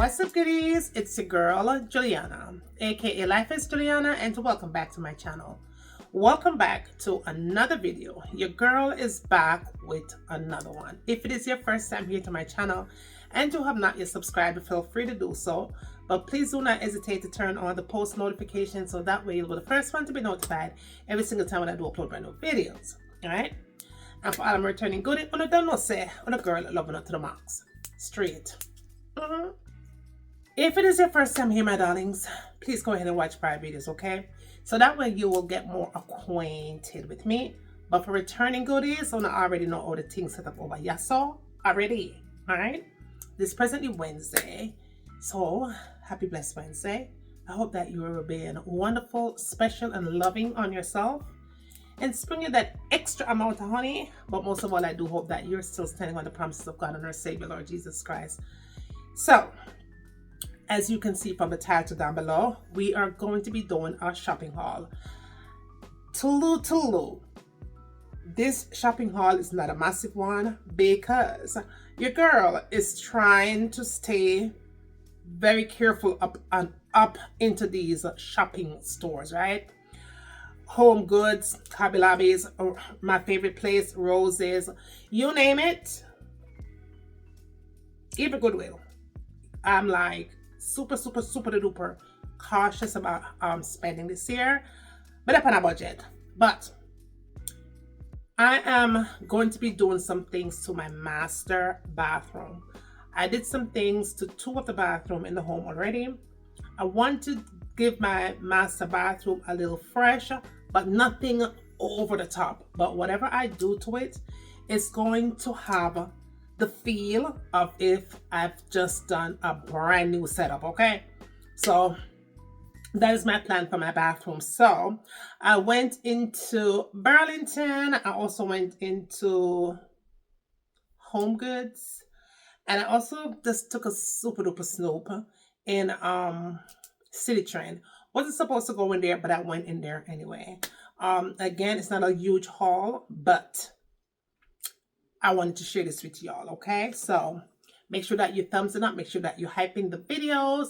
What's up, goodies? It's your girl Juliana, aka Life is Juliana, and welcome back to my channel. Welcome back to another video. Your girl is back with another one. If it is your first time here to my channel and you have not yet subscribed, feel free to do so. But please do not hesitate to turn on the post notifications so that way you'll be the first one to be notified every single time when I do upload brand new videos. Alright? And for all I'm returning goodie, on a don't know say on a girl loving up to the max. Straight. If it is your first time here, my darlings, please go ahead and watch prior videos, okay? So that way you will get more acquainted with me. But for returning goodies, I already know all the things set up over here. So already, all right? This is presently Wednesday. So happy blessed Wednesday. I hope that you are being wonderful, special, and loving on yourself. And springing that extra amount of honey. But most of all, I do hope that you're still standing on the promises of God and our Savior, Lord Jesus Christ. So, as you can see from the title down below, we are going to be doing our shopping haul. Tulu. This shopping haul is not a massive one because your girl is trying to stay very careful up into these shopping stores, right? HomeGoods, Hobby Lobbies, my favorite place, Roses, you name it. Even Goodwill. I'm like super duper cautious about spending this year, but up on a budget. But I am going to be doing some things to my master bathroom. I did some things to two of the bathroom in the home already. I want to give my master bathroom a little fresh, but nothing over the top. But whatever I do to it, it's going to have the feel of if I've just done a brand new setup, okay? So that is my plan for my bathroom. So I went into Burlington. I also went into HomeGoods. And I also just took a super duper snoop in Citi Trends. Wasn't supposed to go in there, but I went in there anyway. Again, it's not a huge haul, but I wanted to share this with y'all, okay? So make sure that you thumbs it up. Make sure that you're hyping the videos,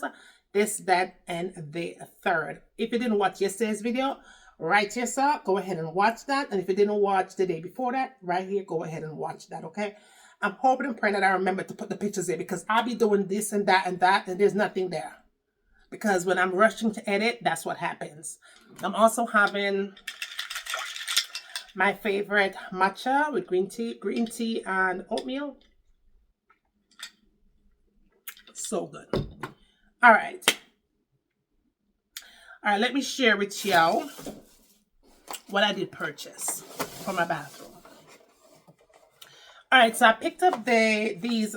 this, that, and the third. If you didn't watch yesterday's video, right here, sir, go ahead and watch that. And if you didn't watch the day before that, right here, go ahead and watch that, okay? I'm hoping and praying that I remember to put the pictures there because I'll be doing this and that, and there's nothing there. Because when I'm rushing to edit, that's what happens. I'm also having my favorite matcha with green tea and oatmeal. So good. All right, let me share with y'all what I did purchase for my bathroom. All right, so I picked up these.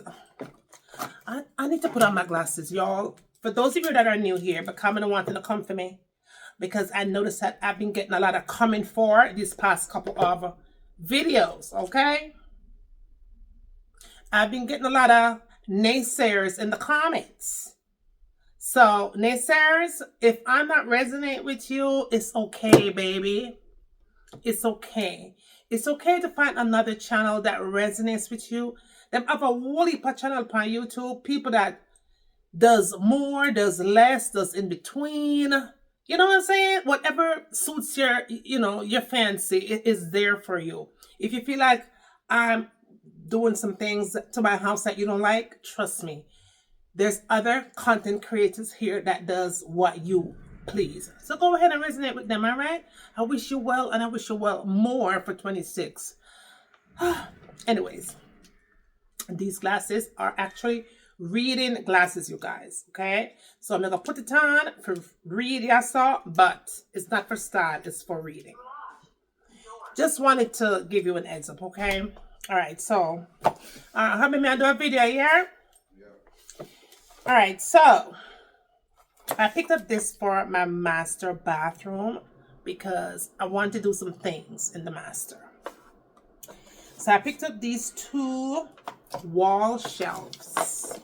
I need to put on my glasses, y'all. For those of you that are new here, but coming and wanting to come for me, because I noticed that I've been getting a lot of coming for these past couple of videos, okay? I've been getting a lot of naysayers in the comments. So, naysayers, if I'm not resonating with you, it's okay, baby. It's okay. It's okay to find another channel that resonates with you. Them have a whole heap of channel on YouTube. People that does more, does less, does in between. You know what I'm saying? Whatever suits your, your fancy, it is there for you. If you feel like I'm doing some things to my house that you don't like, trust me. There's other content creators here that does what you please. So go ahead and resonate with them, all right? I wish you well, and I wish you well more for 26. Anyways, these glasses are actually reading glasses, you guys, okay? So I'm gonna put it on for reading, I saw, but it's not for style, it's for reading. Just wanted to give you an heads up, okay? All right, so how many I do a video here? Yeah. All right, so I picked up this for my master bathroom because I want to do some things in the master. So I picked up these two wall shelves.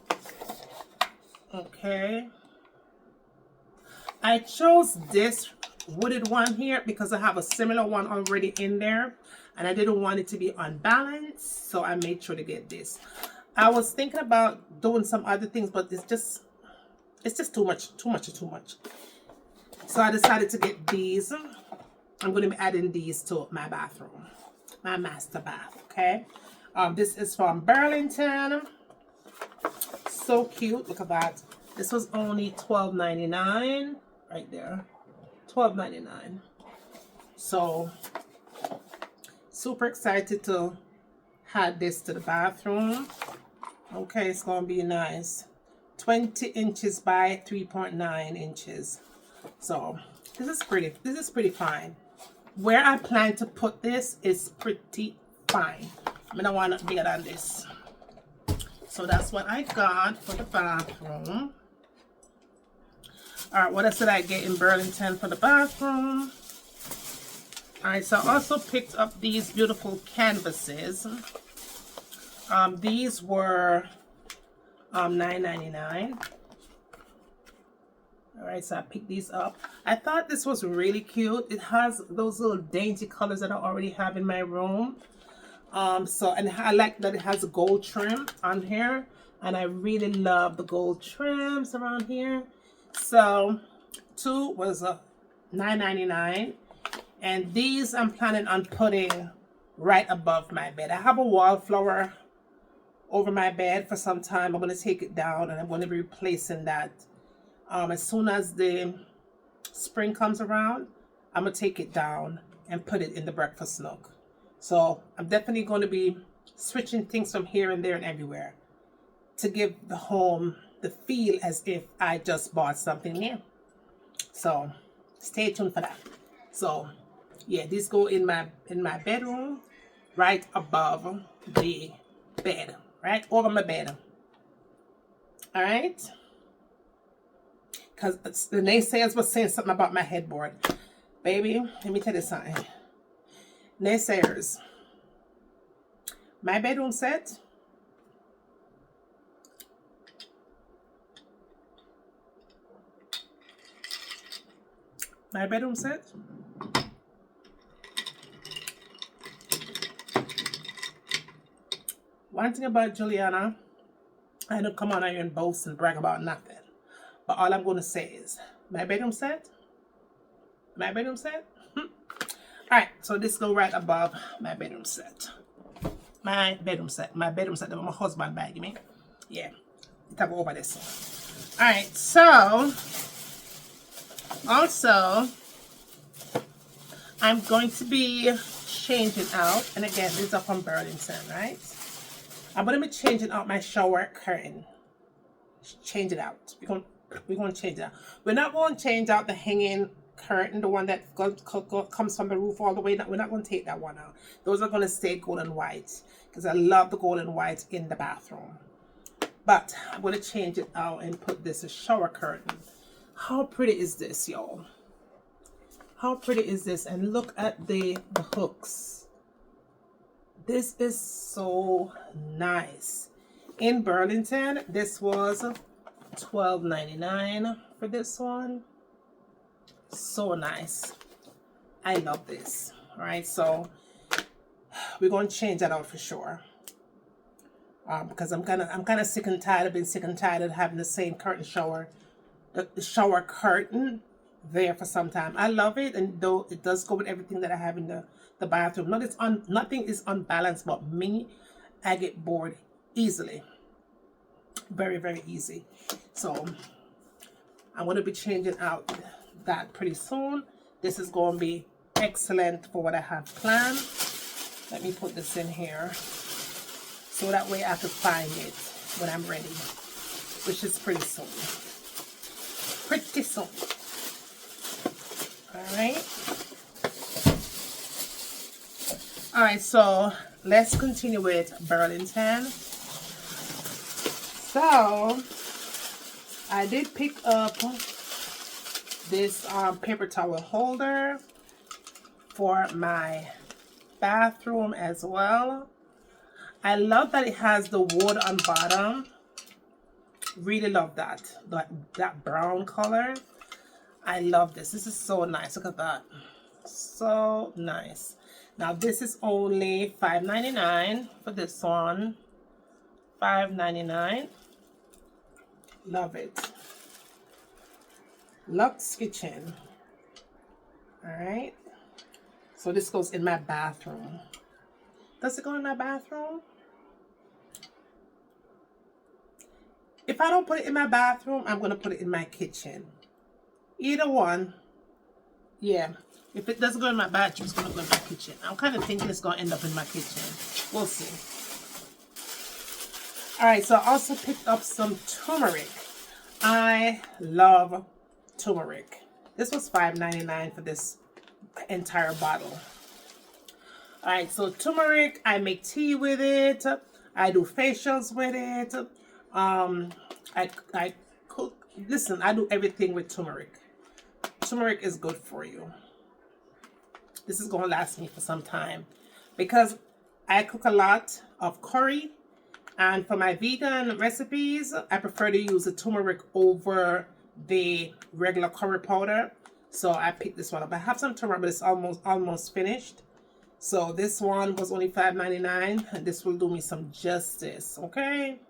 Okay. I chose this wooded one here because I have a similar one already in there and I didn't want it to be unbalanced, so I made sure to get this. I was thinking about doing some other things, but it's just It's just too much. So I decided to get these. I'm going to be adding these to my bathroom, my master bath. Okay. This is from Burlington. So cute. Look at that. This was only $12.99 right there. $12.99. So super excited to add this to the bathroom. Okay, it's gonna be nice. 20 inches by 3.9 inches. So this is pretty. This is pretty fine. Where I plan to put this is pretty fine. I don't want it bigger than this. So that's what I got for the bathroom. All right, what else did I get in Burlington for the bathroom? All right, so I also picked up these beautiful canvases. These were $9.99. All right, so I picked these up. I thought this was really cute. It has those little dainty colors that I already have in my room. And I like that it has a gold trim on here, and I really love the gold trims around here. So 2 was $9.99, and these I'm planning on putting right above my bed. I have a wallflower over my bed for some time. I'm going to take it down, and I'm going to be replacing that as soon as the spring comes around. I'm going to take it down and put it in the breakfast nook. So I'm definitely going to be switching things from here and there and everywhere to give the home the feel as if I just bought something new. So stay tuned for that. So yeah, these go in my bedroom, right above the bed, right over my bed. All right, because the naysayers was saying something about my headboard. Baby, let me tell you something. Naysayers, my bedroom set, one thing about Juliana, I don't come on here and boast and brag about nothing, but all I'm going to say is my bedroom set. All right, so this go right above my bedroom set. My bedroom set that my husband buy me. Yeah, it go over this one. All right, so also I'm going to be changing out, and again, these are from Burlington, right? I'm going to be changing out my shower curtain. Change it out. We're going to change it out. We're not going to change out the hanging curtain, the one that comes from the roof all the way. We're not going to take that one out. Those are going to stay gold and white because I love the gold and white in the bathroom. But I'm going to change it out and put this as shower curtain. How pretty is this, y'all? How pretty is this? And look at the hooks. This is so nice. In Burlington, this was $12.99 for this one. So nice. I love this. All right, so we're going to change that out for sure. Because I'm kind of sick and tired. I've been sick and tired of having the same curtain shower, the shower curtain there for some time. I love it, and though it does go with everything that I have in the bathroom. Nothing is unbalanced but me. I get bored easily. Very, very easy. So I'm going to be changing out that pretty soon. This is going to be excellent for what I have planned. Let me put this in here so that way I can find it when I'm ready, which is pretty soon. Pretty soon. All right. All right, so let's continue with Burlington. So I did pick up this paper towel holder for my bathroom as well. I love that it has the wood on bottom. Really love that brown color. I love this. This is so nice. Look at that. So nice. Now this is only $5.99 for this one. $5.99. Love it. Luxe Kitchen. All right. So this goes in my bathroom. Does it go in my bathroom? If I don't put it in my bathroom, I'm going to put it in my kitchen. Either one. Yeah. If it doesn't go in my bathroom, it's going to go in my kitchen. I'm kind of thinking it's going to end up in my kitchen. We'll see. Alright, so I also picked up some turmeric. I love turmeric. This was $5.99 for this entire bottle. Alright, so turmeric, I make tea with it. I do facials with it. I cook. Listen, I do everything with turmeric. Turmeric is good for you. This is going to last me for some time because I cook a lot of curry, and for my vegan recipes I prefer to use the turmeric over the regular curry powder. So I picked this one up. I have some turmeric, but it's almost finished. So this one was only $5.99, and this will do me some justice. Okay,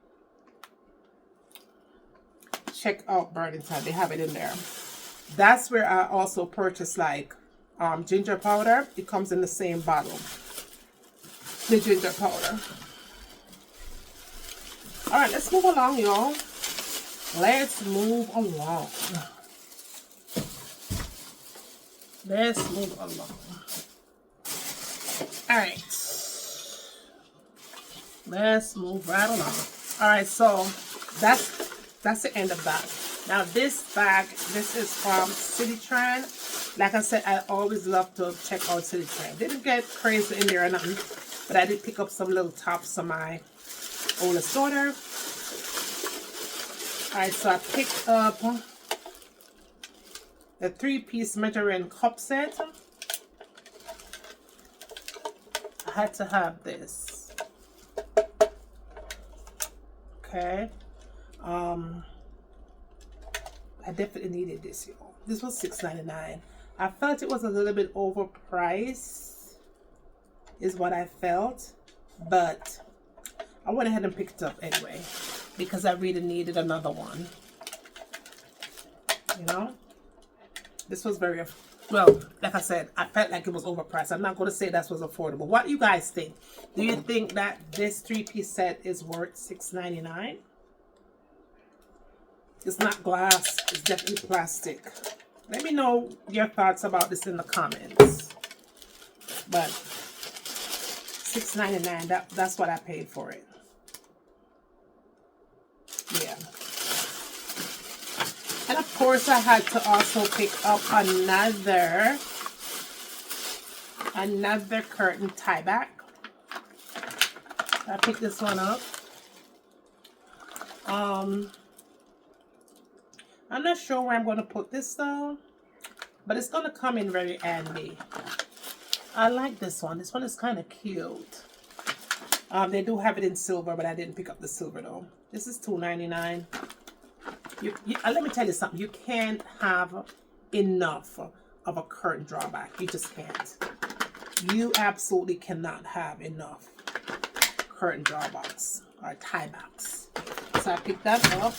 check out Burlington, they have it in there. That's where I also purchased like ginger powder. It comes in the same bottle, the ginger powder. All right, let's move along, y'all. Let's move along. Let's move along. All right, let's move right along. All right, so that's the end of that. Now this bag, this is from Citi Trends. Like I said, I always love to check out Citi Trends. Didn't get crazy in there or nothing, but I did pick up some little tops for my oldest daughter. Alright, so I picked up the 3-piece measuring cup set. I had to have this. Okay. I definitely needed this, y'all. This was $6.99. I felt it was a little bit overpriced, is what I felt, but I went ahead and picked it up anyway because I really needed another one. You know, this was very well. Like I said, I felt like it was overpriced. I'm not going to say that was affordable. What do you guys think? Do you think that this 3-piece set is worth $6.99? It's not glass, it's definitely plastic. Let me know your thoughts about this in the comments. But $6.99, that's what I paid for it. Yeah. And of course I had to also pick up another curtain tie back. I picked this one up. I'm not sure where I'm going to put this though, but it's going to come in very handy. I like this one. This one is kind of cute. They do have it in silver, but I didn't pick up the silver though. This is $2.99. Let me tell you something. You can't have enough of a curtain drawback. You just can't. You absolutely cannot have enough curtain drawbacks or tiebacks. So I picked that up.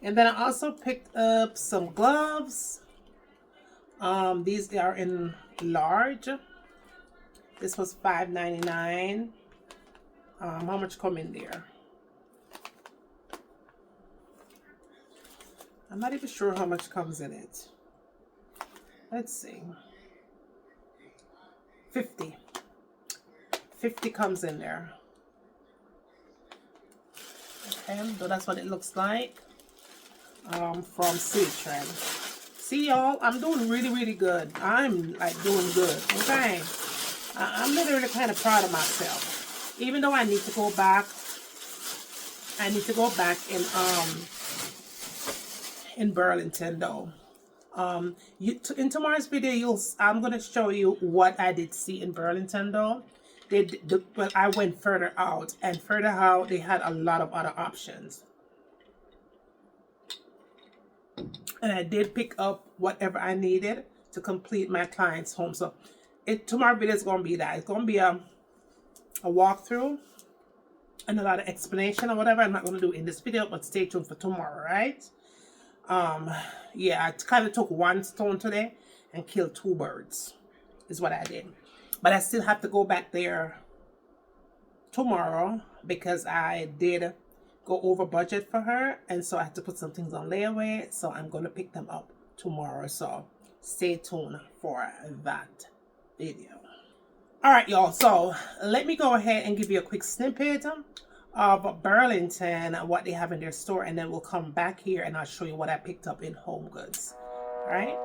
And then I also picked up some gloves. These are in large. This was $5.99. How much come in there? I'm not even sure how much comes in it. Let's see. 50. 50 comes in there. Okay, so that's what it looks like. From Citi Trends. See y'all, I'm doing really good. I'm like doing good. Okay, I'm literally kind of proud of myself, even though I need to go back. I need to go back in Burlington though. In tomorrow's video, I'm gonna show you what I did see in Burlington though. Well, I went further out, and further out they had a lot of other options. And I did pick up whatever I needed to complete my client's home. So tomorrow video is going to be that. It's going to be a walkthrough and a lot of explanation or whatever. I'm not going to do in this video, but stay tuned for tomorrow, right? Yeah, I kind of took one stone today and killed 2 birds, is what I did. But I still have to go back there tomorrow because I did go over budget for her, and so I have to put some things on layaway, so I'm going to pick them up tomorrow. So stay tuned for that video. All right, y'all, so let me go ahead and give you a quick snippet of Burlington, what they have in their store, and then we'll come back here and I'll show you what I picked up in HomeGoods. All right.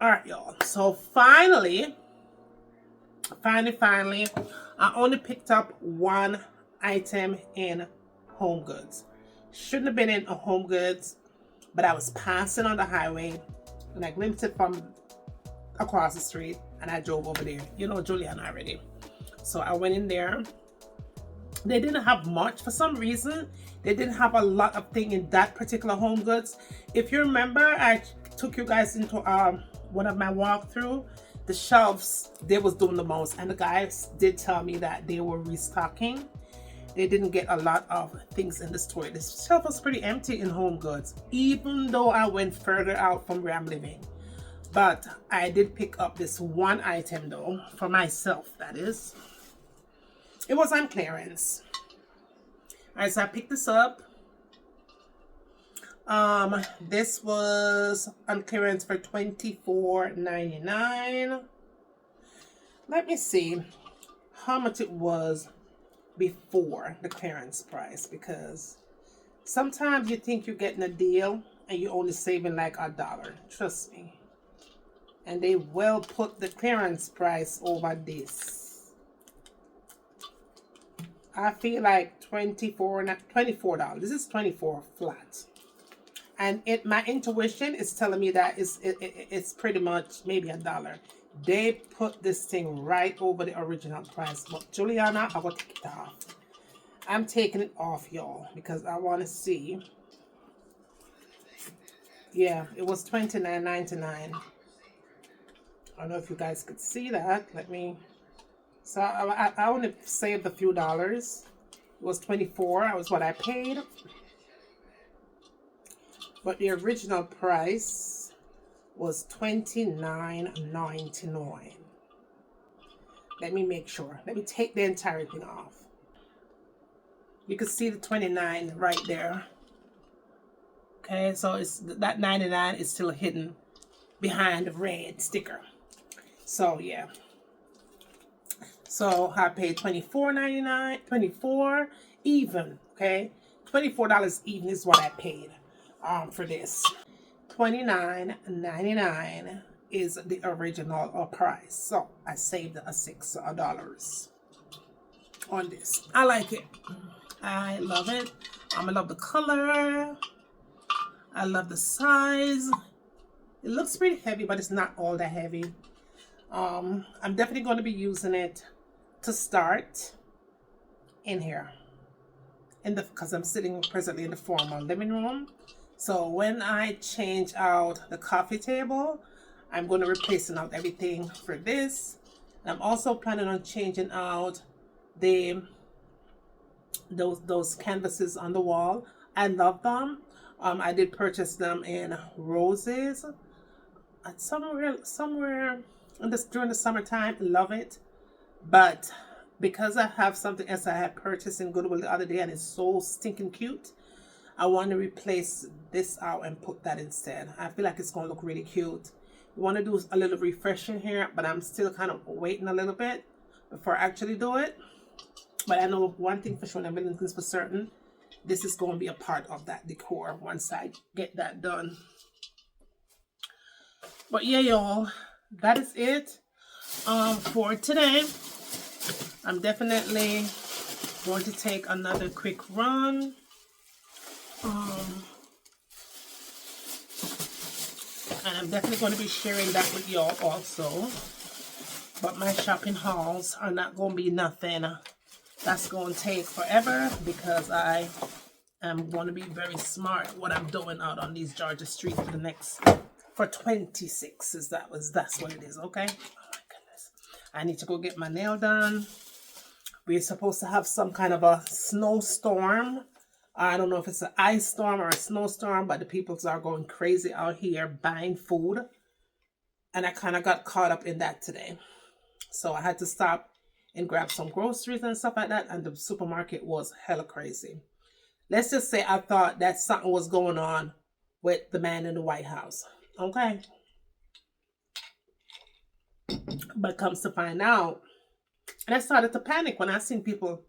All right, y'all. So finally, I only picked up one item in HomeGoods. Shouldn't have been in a HomeGoods, but I was passing on the highway and I glimpsed it from across the street and I drove over there. You know Juliana already. So I went in there. They didn't have much for some reason. They didn't have a lot of thing in that particular HomeGoods. If you remember, I took you guys into one of my walkthrough. The shelves, they was doing the most, and the guys did tell me that they were restocking. They didn't get a lot of things in the store. The shelf was pretty empty in HomeGoods, even though I went further out from where I'm living. But I did pick up this one item though, for myself, that is. It was on clearance. Alright, so I picked this up. This was on clearance for $24.99. Let me see how much it was before the clearance price, because sometimes you think you're getting a deal and you're only saving like $1. Trust me. And they will put the clearance price over this. I feel like $24. This is $24 flat. And my intuition is telling me that it's pretty much maybe $1. They put this thing right over the original price. But Juliana, I will take it off. I'm taking it off, y'all, because I want to see. Yeah, it was $29.99. I don't know if you guys could see that. Let me. So I only saved a few dollars. It was $24. That was what I paid. But the original price was $29.99. Let me make sure. Let me take the entire thing off. You can see the 29 right there. Okay, so it's that 99 is still hidden behind the red sticker. So yeah. So I paid $24.99, $24 even. Okay, $24 even is what I paid for this. $29.99 is the original price. So I saved $6 on this. I like it. I love it. I love the color. I love the size. It looks pretty heavy, but it's not all that heavy. I'm definitely going to be using it to start in here, because I'm sitting presently in the formal living room. So when I change out the coffee table, I'm going to replacing out everything for this. And I'm also planning on changing out those canvases on the wall. I love them. I did purchase them in roses at somewhere during the summertime. Love it. But because I have something else I had purchased in Goodwill the other day and it's so stinking cute, I want to replace this out and put that instead. I feel like it's going to look really cute. We want to do a little refreshing here, but I'm still kind of waiting a little bit before I actually do it. But I know one thing for sure, and I'm million things for certain. This is going to be a part of that decor once I get that done. But yeah, y'all, that is it for today. I'm definitely going to take another quick run. And I'm definitely going to be sharing that with y'all also. But my shopping hauls are not going to be nothing that's going to take forever, because I am going to be very smart what I'm doing out on these Georgia streets for 26 that's what it is. Okay. Oh my goodness, I need to go get my nail done. We're supposed to have some kind of a snowstorm. I don't know if it's an ice storm or a snowstorm, but the people are going crazy out here buying food. And I kind of got caught up in that today. So I had to stop and grab some groceries and stuff like that. And the supermarket was hella crazy. Let's just say I thought that something was going on with the man in the White House. Okay. But comes to find out, and I started to panic when I seen people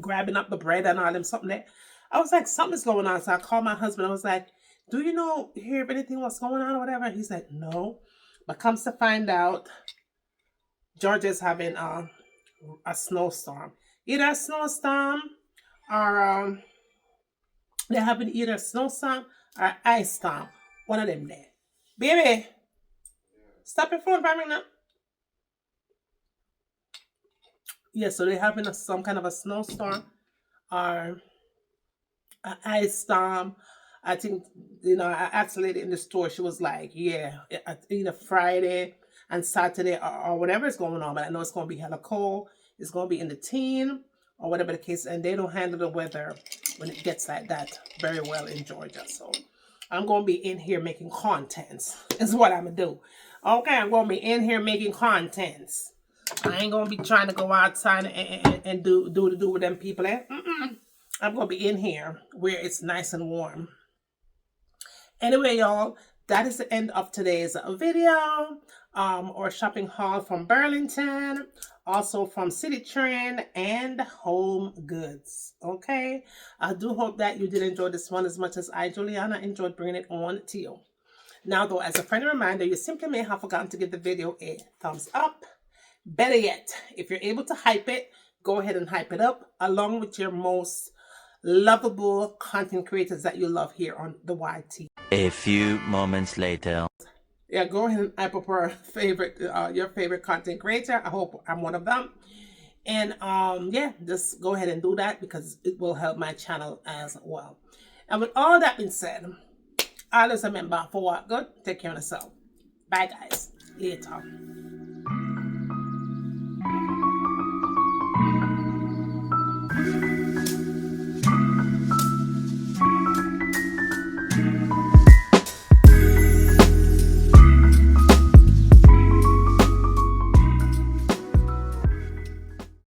grabbing up the bread and all them something there. I was like, something's going on. So I called my husband. I was like, do you hear of anything what's going on or whatever? He's like, no. But comes to find out, Georgia's having a snowstorm. Either a snowstorm or they're having either a snowstorm or ice storm. One of them there. Baby, stop your phone for me now. Yeah, so they're having some kind of a snowstorm or an ice storm. I think, I asked a lady in the store. She was like, yeah, either Friday and Saturday or whatever is going on. But I know it's going to be hella cold. It's going to be in the teen or whatever the case. And they don't handle the weather when it gets like that very well in Georgia. So I'm going to be in here making contents is what I'm going to do. Okay, I'm going to be in here making contents. I ain't going to be trying to go outside and do with them people. I'm going to be in here where it's nice and warm. Anyway, y'all, that is the end of today's video or shopping haul from Burlington, also from Citi Trends and HomeGoods. Okay, I do hope that you did enjoy this one as much as I, Juliana, enjoyed bringing it on to you. Now, though, as a friendly reminder, you simply may have forgotten to give the video a thumbs up. Better yet, if you're able to hype it, go ahead and hype it up along with your most lovable content creators that you love here on the YT. A few moments later. Yeah, go ahead and hype up your favorite content creator. I hope I'm one of them. And yeah, just go ahead and do that because it will help my channel as well. And with all that being said, always remember, for what good, take care of yourself. Bye, guys. Later.